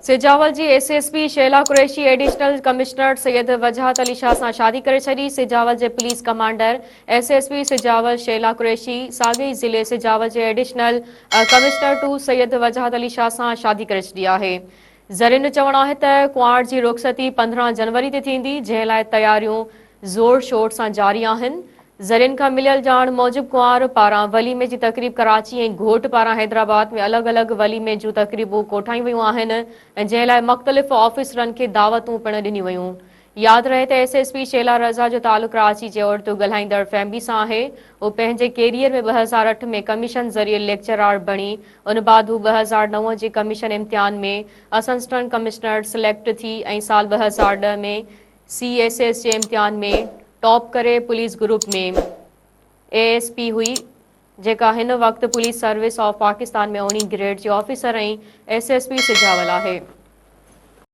सिजावल जी SSP Shaila Qureshi additional commissioner Syed Wajahat Ali Shah से शादी करे छड़ी। सिजावल के police commander SSP Sujawal Shaila Qureshi साॻे ई ज़िले सिजावल के एडिशनल कमिश्नर 2 सैयद वजहत अली शाह से शादी करे छड़ी आहे। ज़रीन चवण आहे त कुंवार की रुख़सती 15 जनवरी ते थींदी, जंहिं लाइ तयारियूं ज़ोर शोर से जारी आहिनि। ज़रीन का मिलियल जान मूजिब कुंवार पारां वलीमे जी तकरीब कराची ऐं घोट पारां हैदराबाद में अलग अलग वलीमे जूं तकरीबूं कोठाई वयूं आहिनि, जंहिं लाइ मुख़्तलिफ़ ऑफिसरनि खे दावतूं पिण ॾिनियूं वयूं। याद रहे त एसएसपी शैला रज़ा जो तालुक़ कराची जे उर्दू ॻाल्हाईंदड़ फैमिली सां आहे। वो पंहिंजे कैरियर में 2008 में कमीशन ज़रिए लेक्चरार बणी। उन बाद हू 2009 जे कमीशन इम्तिहान में असिस्टेंट कमिश्नर सिलेक्ट थी ऐं साल 2010 में CSS जे इम्तिहान में टॉप करे पुलिस ग्रुप में ASP हुई, जेका हिन वक्त पुलिस सर्विस ऑफ पाकिस्तान में 19 ग्रेड जी ऑफिसर ऐं SSP सिजावल आहे।